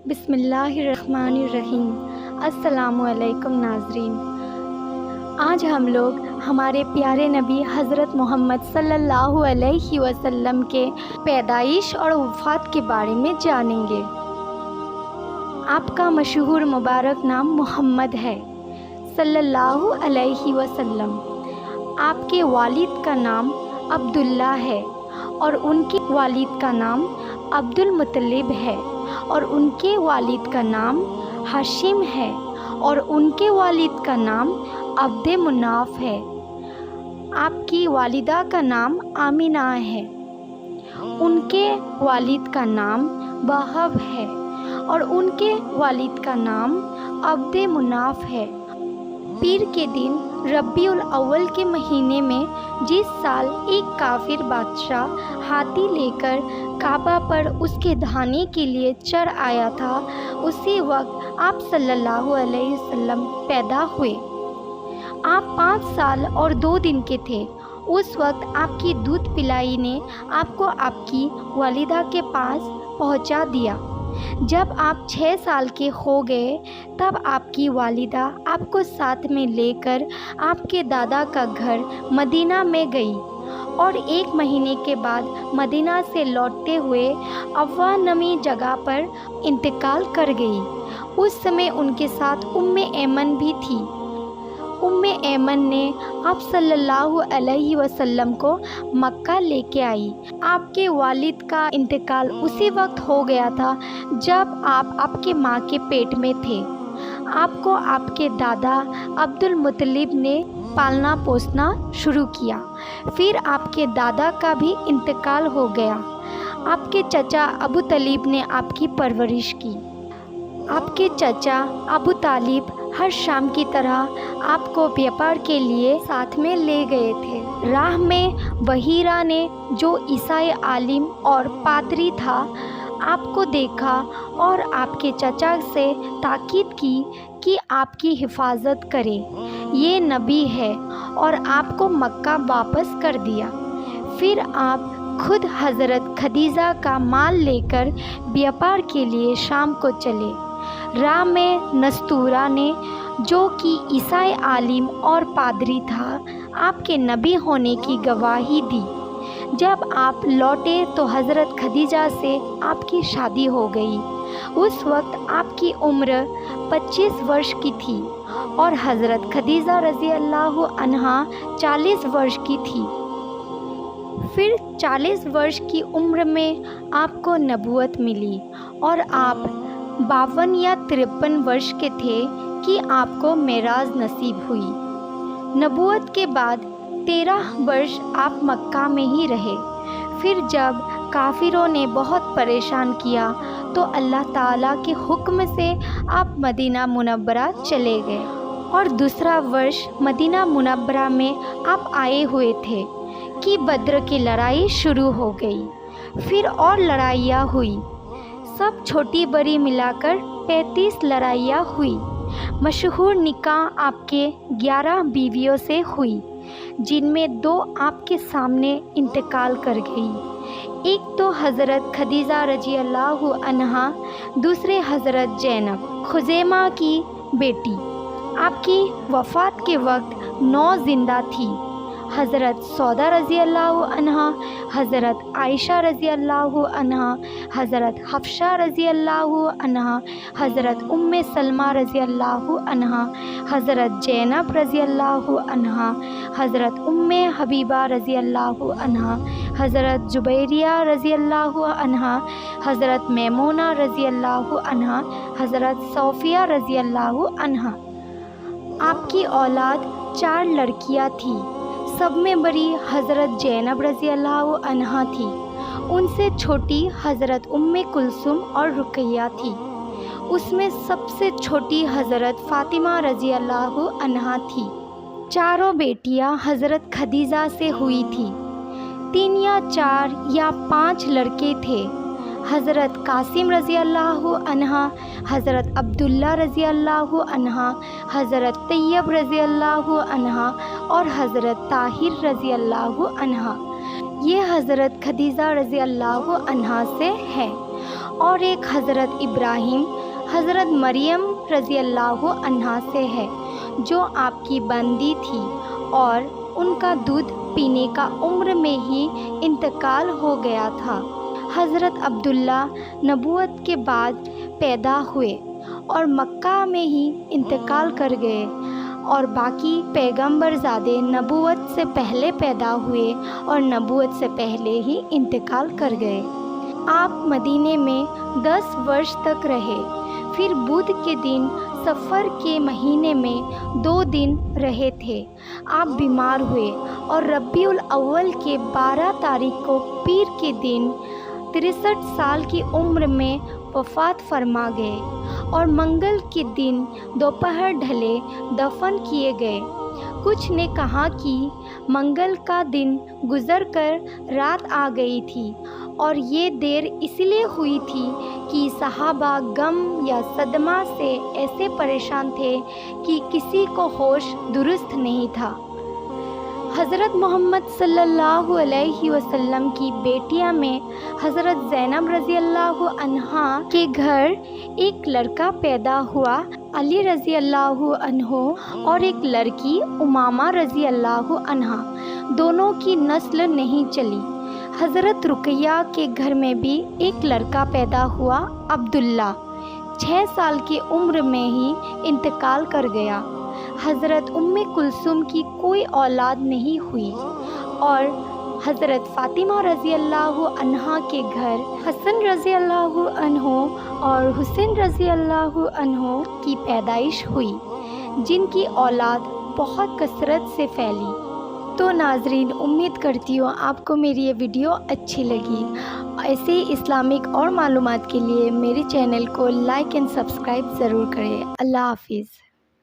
بسم اللہ الرحمن الرحیم۔ السلام علیکم ناظرین، آج ہم لوگ ہمارے پیارے نبی حضرت محمد صلی اللہ علیہ وسلم کے پیدائش اور وفات کے بارے میں جانیں گے۔ آپ کا مشہور مبارک نام محمد ہے صلی اللہ علیہ وسلم۔ آپ کے والد کا نام عبداللہ ہے اور ان کے والد کا نام عبد المطلب ہے، اور ان کے والد کا نام ہاشم ہے، اور ان کے والد کا نام عبد مناف ہے۔ آپ کی والدہ کا نام آمینہ ہے، ان کے والد کا نام وہب ہے، اور ان کے والد کا نام عبد مناف ہے۔ پیر کے دن ربیع الاول کے مہینے میں جس سال ایک کافر بادشاہ ہاتھی لے کر کعبہ پر اس کے دھانے کے لیے چڑھ آیا تھا، اسی وقت آپ صلی اللہ علیہ وسلم پیدا ہوئے۔ آپ 5 سال اور 2 دن کے تھے۔ اس وقت آپ کی دودھ پلائی نے آپ کو آپ کی والدہ کے پاس پہنچا دیا۔ جب آپ 6 سال کے ہو گئے تب آپ کی والدہ آپ کو ساتھ میں لے کر آپ کے دادا کا گھر مدینہ میں گئی، اور 1 مہینے کے بعد مدینہ سے لوٹتے ہوئے ابوا نامی جگہ پر انتقال کر گئی۔ اس سمے ان کے ساتھ ایمن بھی تھی۔ ایمن نے آپ صلی اللہ علیہ وسلم کو مکہ لے کے آئی۔ آپ کے والد کا انتقال اسی وقت ہو گیا تھا جب آپ کے ماں کے پیٹ میں تھے۔ آپ کو آپ کے دادا عبد المطلب نے پالنا پوسنا شروع کیا۔ پھر آپ کے دادا کا بھی انتقال ہو گیا۔ آپ کے چچا ابو طالب نے آپ کی پرورش کی۔ آپ کے چچا ابو طالب ہر شام کی طرح آپ کو بیاپار کے لیے ساتھ میں لے گئے تھے۔ راہ میں بحیرہ نے، جو عیسائی عالم اور پادری تھا، آپ کو دیکھا اور آپ کے چچا سے تاکید کی کہ آپ کی حفاظت کرے، یہ نبی ہے، اور آپ کو مکہ واپس کر دیا۔ پھر آپ خود حضرت خدیجہ کا مال لے کر بیاپار کے لیے شام کو چلے۔ راہ میں نستورہ نے، جو کہ عیسائی عالم اور پادری تھا، آپ کے نبی ہونے کی گواہی دی۔ جب آپ لوٹے تو حضرت خدیجہ سے آپ کی شادی ہو گئی۔ اس وقت آپ کی عمر 25 برس کی تھی، اور حضرت خدیجہ رضی اللہ عنہا 40 برس کی تھی۔ پھر 40 برس کی عمر میں آپ کو نبوت ملی، اور آپ 52 یا 53 برس کے تھے کہ آپ کو معراج نصیب ہوئی۔ نبوت کے بعد 13 برس آپ مکہ میں ہی رہے۔ پھر جب کافروں نے بہت پریشان کیا تو اللہ تعالیٰ کے حکم سے آپ مدینہ منورہ چلے گئے، اور دوسرا ورش مدینہ منورہ میں آپ آئے ہوئے تھے کہ بدر کی لڑائی شروع ہو گئی۔ پھر اور لڑائیاں ہوئی، سب چھوٹی بڑی ملا کر 35 لڑائیاں ہوئی۔ مشہور نکاح آپ کے 11 بیویوں سے ہوئی، جن میں 2 آپ کے سامنے انتقال کر گئی۔ ایک تو حضرت خدیجہ رضی اللہ عنہا، دوسرے حضرت زینب خزیمہ کی بیٹی۔ آپ کی وفات کے وقت 9 زندہ تھی۔ حضرت سودا رضی اللہ عنہا، حضرت عائشہ رضی اللہ عنہا، حضرت حفصہ رضی اللہ عنہا، حضرت سلمہ رضی اللہ عنہا، حضرت زینب رضی اللہ عنہا، حضرت حبیبہ رضی اللہ عنہا، حضرت جبیریہ رضی اللہ عنہا، حضرت میمونہ رضی اللہ عنہا، حضرت صوفیہ رضی اللہ عنہا۔ آپ کی اولاد 4 لڑکیاں تھیں۔ سب میں بڑی حضرت زینب رضی اللہ عنہا تھی۔ ان سے چھوٹی حضرت کلثوم اور رقیہ تھی۔ اس میں سب سے چھوٹی حضرت فاطمہ رضی اللہ عنہا تھی۔ چاروں بیٹیاں حضرت خدیجہ سے ہوئی تھیں۔ 3 یا 4 یا 5 لڑکے تھے۔ حضرت قاسم رضی اللہ عنہا، حضرت عبداللہ رضی اللہ عنہا، حضرت طیب رضی اللہ عنہا، اور حضرت طاہر رضی اللہ عنہا۔ یہ حضرت خدیجہ رضی اللہ عنہا سے ہے، اور ایک حضرت ابراہیم حضرت مریم رضی اللہ عنہا سے ہے جو آپ کی بندی تھی اور ان کا دودھ پینے کا عمر میں ہی انتقال ہو گیا تھا۔ حضرت عبداللہ نبوت کے بعد پیدا ہوئے اور مکہ میں ہی انتقال کر گئے، اور باقی پیغمبر زادے نبوت سے پہلے پیدا ہوئے اور نبوت سے پہلے ہی انتقال کر گئے۔ آپ مدینے میں 10 برس تک رہے، پھر بدھ کے دن صفر کے مہینے میں 2 دن رہے تھے۔ آپ بیمار ہوئے اور ربیع الاول کے 12 تاریخ کو پیر کے دن 63 سال کی عمر میں وفات فرما گئے، اور منگل کے دن دوپہر ڈھلے دفن کیے گئے۔ کچھ نے کہا کہ منگل کا دن گزر کر رات آ گئی تھی، اور یہ دیر اس لیے ہوئی تھی کہ صحابہ غم یا صدمہ سے ایسے پریشان تھے کہ کسی کو ہوش درست نہیں تھا۔ حضرت محمد صلی اللہ علیہ وسلم کی بیٹیاں میں حضرت زینب رضی اللہ عنہا کے گھر ایک لڑکا پیدا ہوا، علی رضی اللہ عنہ، اور ایک لڑکی امامہ رضی اللہ عنہا۔ دونوں کی نسل نہیں چلی۔ حضرت رقیہ کے گھر میں بھی ایک لڑکا پیدا ہوا، عبداللہ، 6 سال کی عمر میں ہی انتقال کر گیا۔ حضرت ام کلثوم کی کوئی اولاد نہیں ہوئی، اور حضرت فاطمہ رضی اللہ عنہا کے گھر حسن رضی اللہ عنہ اور حسین رضی اللہ عنہ کی پیدائش ہوئی، جن کی اولاد بہت کثرت سے پھیلی۔ تو ناظرین، امید کرتی ہوں آپ کو میری یہ ویڈیو اچھی لگی۔ ایسے ہی اسلامک اور معلومات کے لیے میرے چینل کو لائک اینڈ سبسکرائب ضرور کریں۔ اللہ حافظ۔